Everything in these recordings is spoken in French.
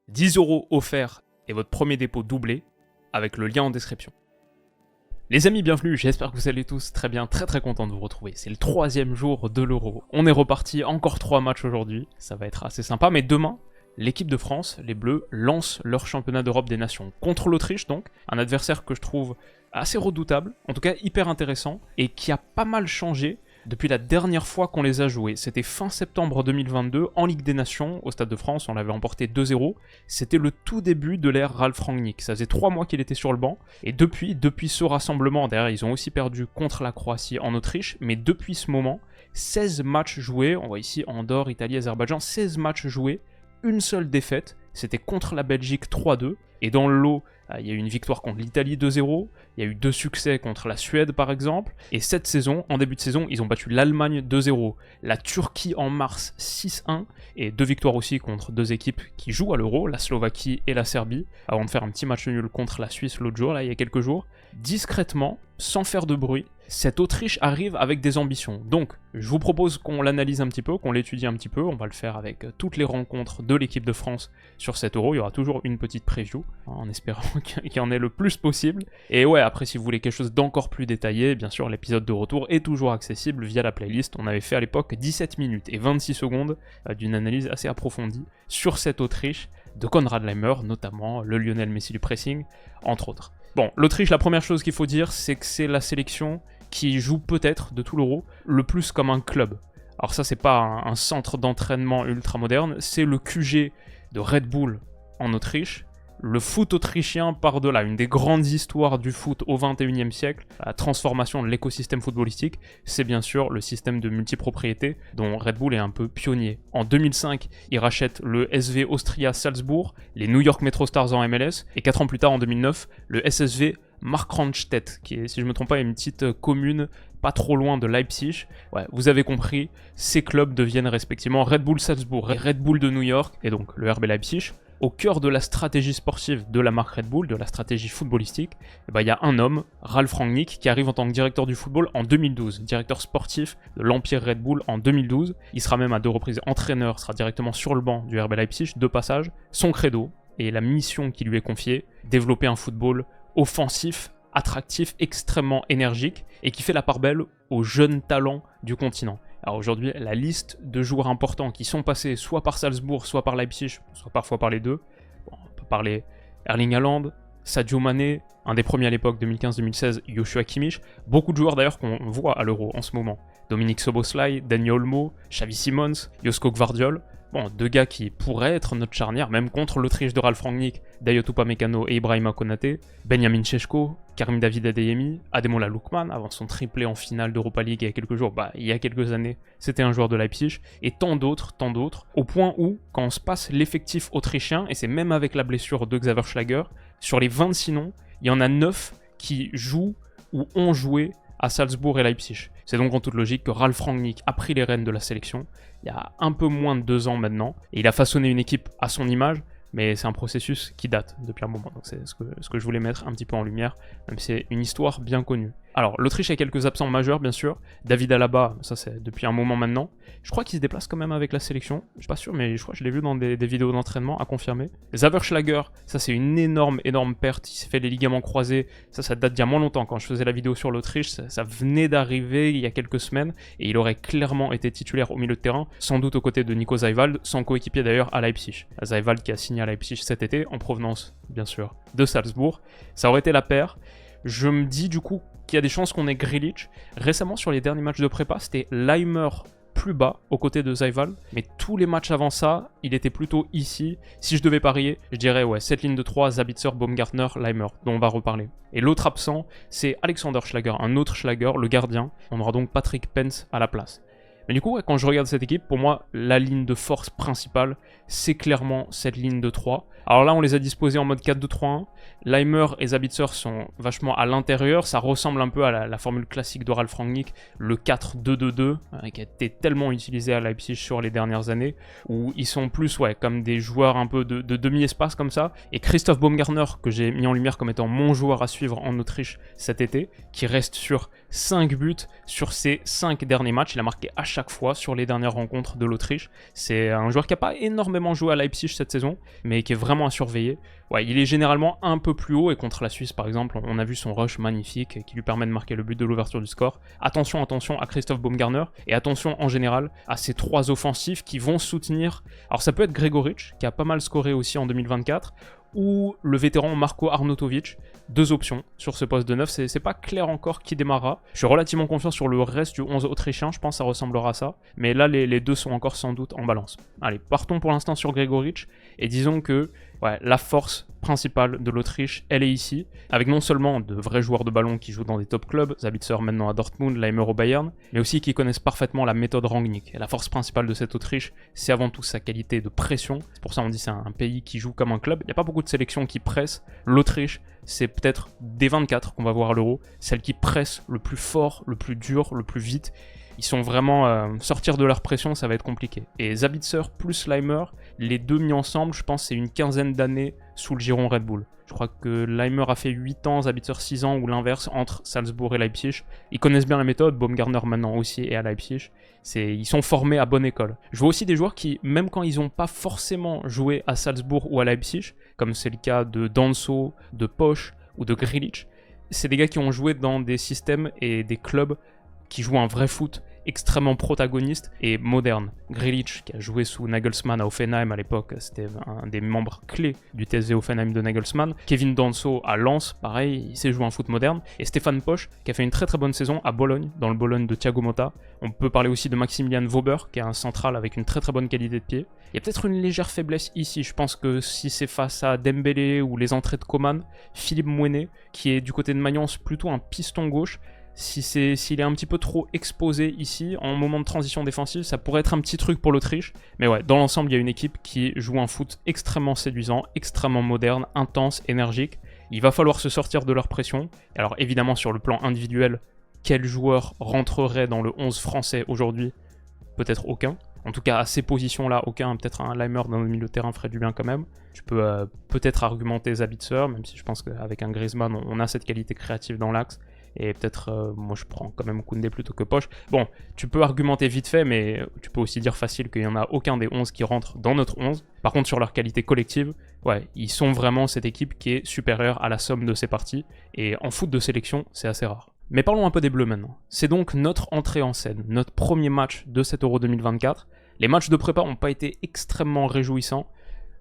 10 € offerts et votre premier dépôt doublé avec le lien en description. Les amis, bienvenue, j'espère que vous allez tous très bien, très content de vous retrouver. C'est le 3e jour de l'Euro. On est reparti, encore 3 matchs aujourd'hui, ça va être assez sympa, mais demain, l'équipe de France, les Bleus, lance leur championnat d'Europe des Nations contre l'Autriche, donc un adversaire que je trouve assez redoutable, en tout cas hyper intéressant, et qui a pas mal changé depuis la dernière fois qu'on les a joués. C'était fin septembre 2022, en Ligue des Nations, au Stade de France, on l'avait emporté 2-0. C'était le tout début de l'ère Ralf Rangnick. Ça faisait 3 mois qu'il était sur le banc, et depuis ce rassemblement, derrière ils ont aussi perdu contre la Croatie en Autriche, mais depuis ce moment, 16 matchs joués, on voit ici Andorre, Italie, Azerbaïdjan, 16 matchs joués, une seule défaite, c'était contre la Belgique 3-2, et dans le lot, il y a eu une victoire contre l'Italie 2-0, il y a eu 2 succès contre la Suède par exemple, et cette saison, en début de saison, ils ont battu l'Allemagne 2-0, la Turquie en mars 6-1, et 2 victoires aussi contre 2 équipes qui jouent à l'Euro, la Slovaquie et la Serbie, avant de faire un petit match nul contre la Suisse l'autre jour, là il y a quelques jours. Discrètement, sans faire de bruit, cette Autriche arrive avec des ambitions. Donc, je vous propose qu'on l'analyse un petit peu, qu'on l'étudie un petit peu. On va le faire avec toutes les rencontres de l'équipe de France sur cet Euro. Il y aura toujours une petite preview, en espérant qu'il y en ait le plus possible. Et ouais, après, si vous voulez quelque chose d'encore plus détaillé, bien sûr, l'épisode de retour est toujours accessible via la playlist. On avait fait à l'époque 17 minutes et 26 secondes d'une analyse assez approfondie sur cette Autriche de Konrad Laimer, notamment le Lionel Messi du pressing, entre autres. Bon, l'Autriche, la première chose qu'il faut dire, c'est que c'est la sélection qui joue peut-être, de tout l'Euro, le plus comme un club. Alors ça, c'est pas un centre d'entraînement ultra moderne, c'est le QG de Red Bull en Autriche. Le foot autrichien par-delà, une des grandes histoires du foot au XXIe siècle, la transformation de l'écosystème footballistique, c'est bien sûr le système de multipropriété dont Red Bull est un peu pionnier. En 2005, il rachète le SV Austria Salzbourg, les New York Metro Stars en MLS, et 4 ans plus tard, en 2009, le SSV Markranstädt, qui est, si je ne me trompe pas, une petite commune pas trop loin de Leipzig. Ouais, vous avez compris, ces clubs deviennent respectivement Red Bull Salzbourg et Red Bull de New York, et donc le RB Leipzig. Au cœur de la stratégie sportive de la marque Red Bull, de la stratégie footballistique, il y a un homme, Ralf Rangnick, qui arrive en tant que directeur du football en 2012, directeur sportif de l'Empire Red Bull en 2012. Il sera même à 2 reprises entraîneur, sera directement sur le banc du RB Leipzig, 2 passages. Son credo et la mission qui lui est confiée, développer un football offensif, attractif, extrêmement énergique, et qui fait la part belle aux jeunes talents du continent. Alors aujourd'hui, la liste de joueurs importants qui sont passés soit par Salzbourg, soit par Leipzig, soit parfois par les deux. Bon, on peut parler Erling Haaland, Sadio Mané, un des premiers à l'époque, 2015-2016, Joshua Kimmich. Beaucoup de joueurs d'ailleurs qu'on voit à l'Euro en ce moment. Dominique Szoboszlai, Dani Olmo, Xavi Simons, Josko Gvardiol. Bon, 2 gars qui pourraient être notre charnière, même contre l'Autriche de Ralf Rangnick, Dayot Upamecano et Ibrahima Konaté, Benjamin Šeško, Karim David Adeyemi, Ademola Lookman, avant son triplé en finale d'Europa League il y a quelques jours, il y a quelques années, c'était un joueur de Leipzig, et tant d'autres, au point où, quand on se passe l'effectif autrichien, et c'est même avec la blessure de Xaver Schlager, sur les 26 noms, il y en a 9 qui jouent ou ont joué à Salzbourg et Leipzig. C'est donc en toute logique que Ralf Rangnick a pris les rênes de la sélection il y a un peu moins de 2 ans maintenant, et il a façonné une équipe à son image, mais c'est un processus qui date depuis un moment, donc c'est ce que je voulais mettre un petit peu en lumière, même si c'est une histoire bien connue. Alors, l'Autriche a quelques absents majeurs, bien sûr. David Alaba, ça c'est depuis un moment maintenant. Je crois qu'il se déplace quand même avec la sélection. Je suis pas sûr, mais je crois que je l'ai vu dans des vidéos d'entraînement, à confirmer. Xaver Schlager, ça c'est une énorme perte. Il s'est fait les ligaments croisés. Ça date d'il y a moins longtemps. Quand je faisais la vidéo sur l'Autriche, ça venait d'arriver il y a quelques semaines. Et il aurait clairement été titulaire au milieu de terrain, sans doute aux côtés de Nico Seiwald, son coéquipier d'ailleurs à Leipzig. Seiwald qui a signé à Leipzig cet été, en provenance, bien sûr, de Salzbourg. Ça aurait été la paire. Je me dis du coup qu'il y a des chances qu'on ait Grealish. Récemment, sur les derniers matchs de prépa, c'était Laimer plus bas, aux côtés de Seiwald. Mais tous les matchs avant ça, il était plutôt ici. Si je devais parier, je dirais ouais, cette ligne de 3, Sabitzer, Baumgartner, Laimer, dont on va reparler. Et l'autre absent, c'est Alexander Schlager, un autre Schlager, le gardien. On aura donc Patrick Pence à la place. Mais du coup, quand je regarde cette équipe, pour moi, la ligne de force principale, c'est clairement cette ligne de 3. Alors là, on les a disposés en mode 4-2-3-1. Laimer et Sabitzer sont vachement à l'intérieur. Ça ressemble un peu à la formule classique de Ralf Rangnick, le 4-2-2-2, qui a été tellement utilisé à Leipzig sur les dernières années, où ils sont plus comme des joueurs un peu de demi-espace comme ça. Et Christoph Baumgartner, que j'ai mis en lumière comme étant mon joueur à suivre en Autriche cet été, qui reste sur 5 buts sur ses 5 derniers matchs. Il a marqué à chaque fois sur les dernières rencontres de l'Autriche. C'est un joueur qui n'a pas énormément joué à Leipzig cette saison, mais qui est vraiment à surveiller. Ouais, il est généralement un peu plus haut, et contre la Suisse par exemple, on a vu son rush magnifique qui lui permet de marquer le but de l'ouverture du score. Attention à Christoph Baumgartner, et attention en général à ces trois offensifs qui vont soutenir. Alors ça peut être Gregoritsch, qui a pas mal scoré aussi en 2024, ou le vétéran Marko Arnautovic. Deux options sur ce poste de 9, c'est pas clair encore qui démarrera. Je suis relativement confiant sur le reste du 11 autrichien, je pense que ça ressemblera à ça. Mais là, les deux sont encore sans doute en balance. Allez, partons pour l'instant sur Gregoritsch, et disons que la force principale de l'Autriche, elle est ici, avec non seulement de vrais joueurs de ballon qui jouent dans des top clubs, Sabitzer maintenant à Dortmund, Leimer au Bayern, mais aussi qui connaissent parfaitement la méthode Rangnick. Et la force principale de cette Autriche, c'est avant tout sa qualité de pression. C'est pour ça qu'on dit que c'est un pays qui joue comme un club. Il n'y a pas beaucoup de sélections qui pressent. L'Autriche, c'est peut-être des 24 qu'on va voir à l'Euro, celle qui presse le plus fort, le plus dur, le plus vite. Ils sont vraiment... sortir de leur pression, ça va être compliqué. Et Sabitzer plus Leimer, les deux mis ensemble, je pense c'est une quinzaine d'années sous le giron Red Bull. Je crois que Leimer a fait 8 ans, Sabitzer 6 ans, ou l'inverse, entre Salzbourg et Leipzig. Ils connaissent bien la méthode, Baumgartner maintenant aussi est à Leipzig. Ils sont formés à bonne école. Je vois aussi des joueurs qui, même quand ils n'ont pas forcément joué à Salzbourg ou à Leipzig, comme c'est le cas de Danso, de Posch ou de Grilic, c'est des gars qui ont joué dans des systèmes et des clubs qui jouent un vrai foot extrêmement protagoniste et moderne. Grilic, qui a joué sous Nagelsmann à Hoffenheim à l'époque, c'était un des membres clés du TSV Hoffenheim de Nagelsmann. Kevin Danso à Lens, pareil, il sait jouer un foot moderne. Et Stefan Posch, qui a fait une très très bonne saison à Bologne, dans le Bologne de Thiago Motta. On peut parler aussi de Maximilian Wöber, qui est un central avec une très très bonne qualité de pied. Il y a peut-être une légère faiblesse ici, je pense que si c'est face à Dembélé ou les entrées de Coman, Philippe Mouenet, qui est du côté de Mayence plutôt un piston gauche, s'il est un petit peu trop exposé ici, en moment de transition défensive, ça pourrait être un petit truc pour l'Autriche. Mais ouais, dans l'ensemble, il y a une équipe qui joue un foot extrêmement séduisant, extrêmement moderne, intense, énergique. Il va falloir se sortir de leur pression. Alors évidemment, sur le plan individuel, quel joueur rentrerait dans le 11 français aujourd'hui? Peut-être aucun. En tout cas, à ces positions-là, aucun. Peut-être un Leimer dans le milieu de terrain ferait du bien quand même. Je peux peut-être argumenter Sabitzer, même si je pense qu'avec un Griezmann, on a cette qualité créative dans l'axe. Et peut-être, moi je prends quand même Koundé plutôt que Posch. Bon, tu peux argumenter vite fait, mais tu peux aussi dire facile qu'il n'y en a aucun des 11 qui rentrent dans notre 11. Par contre, sur leur qualité collective, ouais, ils sont vraiment cette équipe qui est supérieure à la somme de ses parties. Et en foot de sélection, c'est assez rare. Mais parlons un peu des Bleus maintenant. C'est donc notre entrée en scène, notre premier match de cet Euro 2024. Les matchs de prépa n'ont pas été extrêmement réjouissants,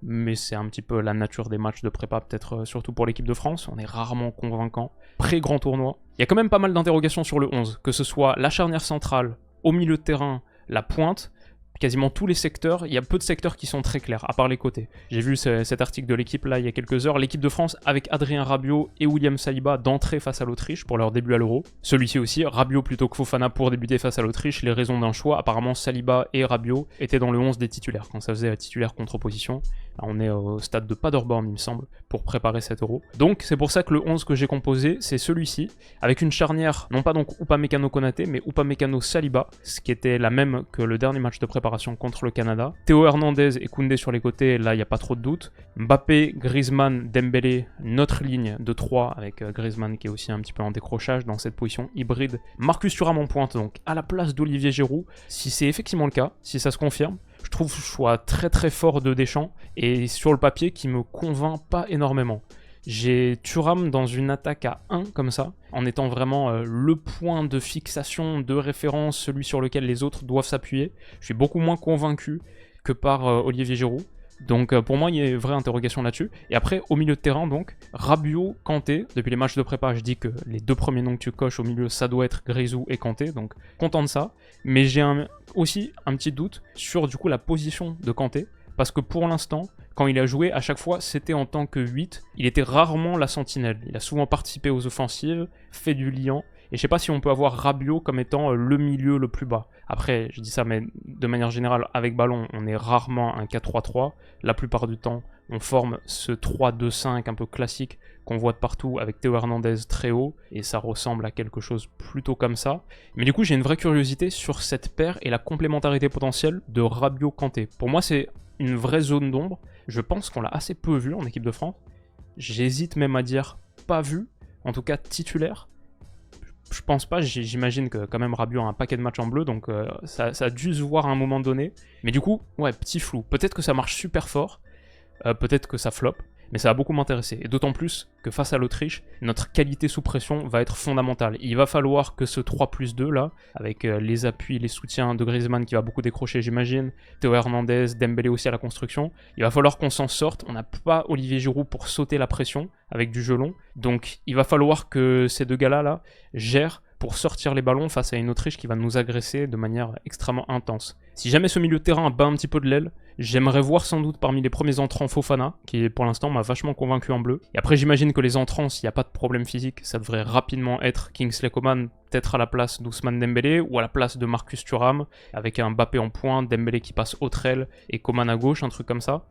mais c'est un petit peu la nature des matchs de prépa, peut-être surtout pour l'équipe de France. On est rarement convaincant. Pré-grand tournoi. Il y a quand même pas mal d'interrogations sur le 11, que ce soit la charnière centrale, au milieu de terrain, la pointe, quasiment tous les secteurs. Il y a peu de secteurs qui sont très clairs, à part les côtés. J'ai vu cet article de l'équipe là il y a quelques heures. L'équipe de France avec Adrien Rabiot et William Saliba d'entrée face à l'Autriche pour leur début à l'Euro. Celui-ci aussi, Rabiot plutôt que Fofana pour débuter face à l'Autriche. Les raisons d'un choix, apparemment Saliba et Rabiot étaient dans le 11 des titulaires, quand ça faisait titulaire contre opposition. Là, on est au stade de Paderborn, il me semble, pour préparer cet Euro. Donc c'est pour ça que le 11 que j'ai composé, c'est celui-ci, avec une charnière, non pas donc Upamecano-Konaté, mais Upamecano-Saliba, ce qui était la même que le dernier match de préparation contre le Canada. Théo Hernandez et Koundé sur les côtés, là il n'y a pas trop de doute. Mbappé, Griezmann, Dembélé, notre ligne de 3, avec Griezmann qui est aussi un petit peu en décrochage dans cette position hybride. Marcus Thuram en pointe, donc à la place d'Olivier Giroud, si c'est effectivement le cas, si ça se confirme. Je trouve ce choix très très fort de Deschamps et sur le papier qui me convainc pas énormément. J'ai Thuram dans une attaque à 1 comme ça, en étant vraiment le point de fixation, de référence, celui sur lequel les autres doivent s'appuyer. Je suis beaucoup moins convaincu que par Olivier Giroud. Donc pour moi, il y a une vraie interrogation là-dessus. Et après, au milieu de terrain, donc, Rabiot, Kanté. Depuis les matchs de prépa, je dis que les deux premiers noms que tu coches au milieu, ça doit être Grisou et Kanté. Donc content de ça. Mais j'ai aussi un petit doute sur du coup la position de Kanté. Parce que pour l'instant, quand il a joué, à chaque fois, c'était en tant que 8. Il était rarement la sentinelle. Il a souvent participé aux offensives, fait du liant. Et je sais pas si on peut avoir Rabiot comme étant le milieu le plus bas. Après, je dis ça, mais de manière générale, avec ballon, on est rarement un 4-3-3. La plupart du temps, on forme ce 3-2-5 un peu classique qu'on voit de partout avec Théo Hernandez très haut. Et ça ressemble à quelque chose plutôt comme ça. Mais du coup, j'ai une vraie curiosité sur cette paire et la complémentarité potentielle de Rabiot-Kanté. Pour moi, c'est une vraie zone d'ombre. Je pense qu'on l'a assez peu vu en équipe de France. J'hésite même à dire pas vu, en tout cas titulaire. je pense pas, j'imagine que quand même Rabiot a un paquet de matchs en bleu, donc ça a dû se voir à un moment donné. Mais du coup, ouais, petit flou. Peut-être que ça marche super fort, peut-être que ça flop, mais ça va beaucoup m'intéresser. Et d'autant plus que face à l'Autriche, notre qualité sous pression va être fondamentale. Il va falloir que ce 3+2 là, avec les appuis, les soutiens de Griezmann qui va beaucoup décrocher j'imagine, Théo Hernandez, Dembélé aussi à la construction, il va falloir qu'on s'en sorte. On n'a pas Olivier Giroud pour sauter la pression avec du jeu long. Donc il va falloir que ces deux gars-là là, gèrent pour sortir les ballons face à une Autriche qui va nous agresser de manière extrêmement intense. Si jamais ce milieu de terrain bat un petit peu de l'aile, j'aimerais voir sans doute parmi les premiers entrants Fofana, qui pour l'instant m'a vachement convaincu en bleu. Et après j'imagine que les entrants, s'il n'y a pas de problème physique, ça devrait rapidement être Kingsley Coman, peut-être à la place d'Ousmane Dembélé, ou à la place de Marcus Thuram, avec un Mbappé en pointe, Dembélé qui passe autre aile, et Coman à gauche, un truc comme ça.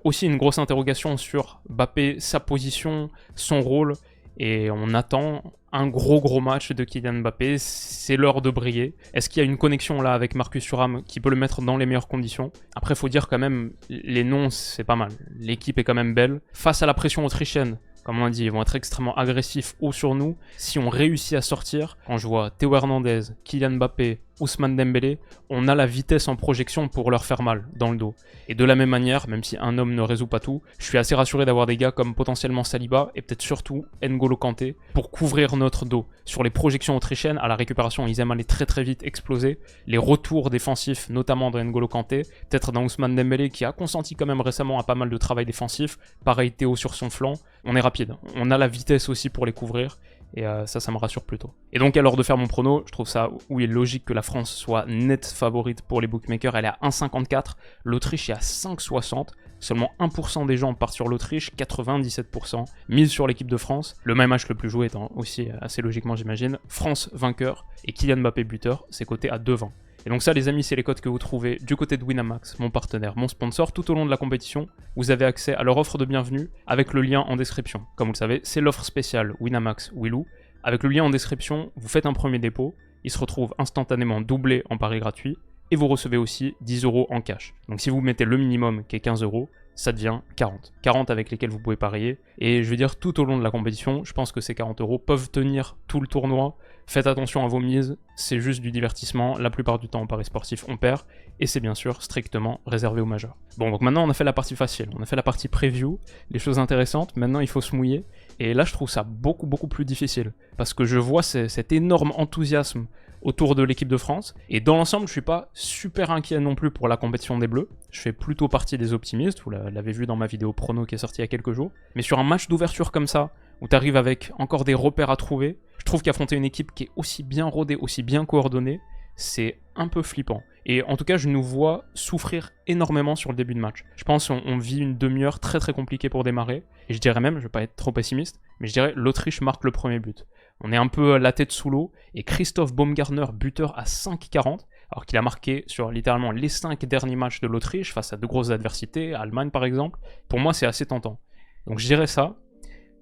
Aussi une grosse interrogation sur Mbappé, sa position, son rôle, et on attend un gros match de Kylian Mbappé, c'est l'heure de briller. Est-ce qu'il y a une connexion là avec Marcus Thuram qui peut le mettre dans les meilleures conditions? Après, faut dire quand même, les noms, c'est pas mal. L'équipe est quand même belle. Face à la pression autrichienne, comme on a dit, ils vont être extrêmement agressifs haut sur nous. Si on réussit à sortir, quand je vois Théo Hernandez, Kylian Mbappé, Ousmane Dembélé, on a la vitesse en projection pour leur faire mal dans le dos. Et de la même manière, même si un homme ne résout pas tout, je suis assez rassuré d'avoir des gars comme potentiellement Saliba et peut-être surtout N'Golo Kanté pour couvrir notre dos. Sur les projections autrichiennes, à la récupération, ils aiment aller très vite exploser. Les retours défensifs, notamment de N'Golo Kanté, peut-être d'un Ousmane Dembélé qui a consenti quand même récemment à pas mal de travail défensif. Pareil Théo sur son flanc. On est rapide. On a la vitesse aussi pour les couvrir. Et ça me rassure plutôt. Et donc à l'heure de faire mon prono, je trouve ça oui logique que la France soit nette favorite pour les bookmakers. Elle est à 1,54, l'Autriche est à 5,60. Seulement 1% des gens partent sur l'Autriche, 97% mise sur l'équipe de France. Le même match le plus joué étant aussi assez logiquement j'imagine. France vainqueur et Kylian Mbappé buteur, c'est coté à 2,20. Et donc ça les amis, c'est les codes que vous trouvez du côté de Winamax, mon partenaire, mon sponsor, tout au long de la compétition. Vous avez accès à leur offre de bienvenue avec le lien en description. Comme vous le savez, c'est l'offre spéciale Winamax Willou. Avec le lien en description, vous faites un premier dépôt, il se retrouve instantanément doublé en pari gratuit, et vous recevez aussi 10 € en cash. Donc si vous mettez le minimum qui est 15 €, ça devient 40. 40 avec lesquels vous pouvez parier. Et je veux dire, tout au long de la compétition, je pense que ces 40 € peuvent tenir tout le tournoi. Faites attention à vos mises, c'est juste du divertissement. La plupart du temps, en paris sportif, on perd. Et c'est bien sûr strictement réservé aux majeurs. Bon, donc maintenant, on a fait la partie facile. On a fait la partie preview, les choses intéressantes. Maintenant, il faut se mouiller. Et là, je trouve ça beaucoup plus difficile. Parce que je vois cet énorme enthousiasme autour de l'équipe de France. Et dans l'ensemble, je suis pas super inquiet non plus pour la compétition des Bleus. Je fais plutôt partie des optimistes, vous l'avez vu dans ma vidéo prono qui est sortie il y a quelques jours. Mais sur un match d'ouverture comme ça, où tu arrives avec encore des repères à trouver, je trouve qu'affronter une équipe qui est aussi bien rodée, aussi bien coordonnée, c'est un peu flippant. Et en tout cas, je nous vois souffrir énormément sur le début de match. Je pense qu'on vit une demi-heure très compliquée pour démarrer. Et je dirais même, je vais pas être trop pessimiste, mais je dirais l'Autriche marque le premier but. On est un peu la tête sous l'eau, et Christophe Baumgartner, buteur à 5,40, alors qu'il a marqué sur littéralement les 5 derniers matchs de l'Autriche, face à de grosses adversités, Allemagne par exemple. Pour moi, c'est assez tentant. Donc je dirais ça.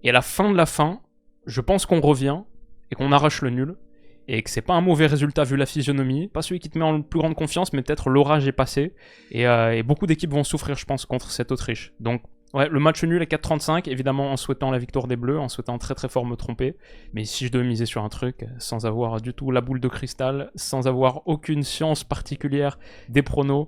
Et à la fin de la fin, je pense qu'on revient, et qu'on arrache le nul, et que c'est pas un mauvais résultat vu la physionomie, pas celui qui te met en plus grande confiance, mais peut-être l'orage est passé, et beaucoup d'équipes vont souffrir, je pense, contre cette Autriche. Donc, ouais, le match nul est 4,35, évidemment en souhaitant la victoire des Bleus, en souhaitant très fort me tromper, mais si je devais miser sur un truc, sans avoir du tout la boule de cristal, sans avoir aucune science particulière des pronos,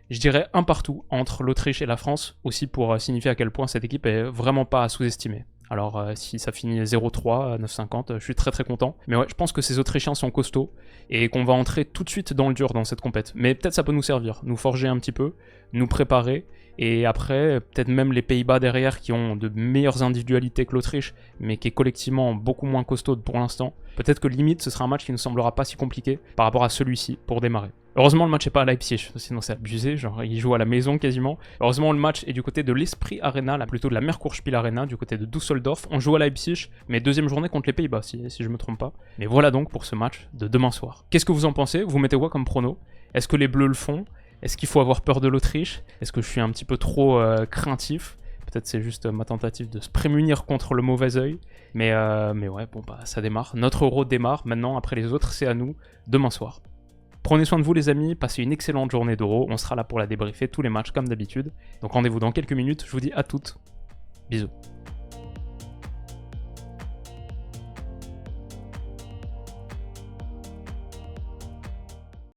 je dirais un partout entre l'Autriche et la France, aussi pour signifier à quel point cette équipe est vraiment pas à sous-estimer. Alors si ça finit 0-3 à 9,50, je suis très content. Mais ouais, je pense que ces Autrichiens sont costauds et qu'on va entrer tout de suite dans le dur dans cette compète. Mais peut-être ça peut nous servir, nous forger un petit peu, nous préparer. Et après, peut-être même les Pays-Bas derrière qui ont de meilleures individualités que l'Autriche, mais qui est collectivement beaucoup moins costaude pour l'instant. Peut-être que limite ce sera un match qui ne semblera pas si compliqué par rapport à celui-ci pour démarrer. Heureusement le match n'est pas à Leipzig, sinon c'est abusé, genre il joue à la maison quasiment. Heureusement le match est du côté de l'Esprit Arena, là plutôt de la Merkurspiel Arena, du côté de Düsseldorf. On joue à Leipzig, mais deuxième journée contre les Pays-Bas si je me trompe pas. Mais voilà donc pour ce match de demain soir. Qu'est-ce que vous en pensez? Vous mettez quoi comme prono? Est-ce que les Bleus le font? Est-ce qu'il faut avoir peur de l'Autriche? Est-ce que je suis un petit peu trop craintif? Peut-être c'est juste ma tentative de se prémunir contre le mauvais œil. Mais ouais, bon bah ça démarre. Notre Euro démarre maintenant, après les autres c'est à nous, demain soir. Prenez soin de vous les amis, passez une excellente journée d'Euro, on sera là pour la débriefer tous les matchs comme d'habitude. Donc rendez-vous dans quelques minutes, je vous dis à toutes, bisous.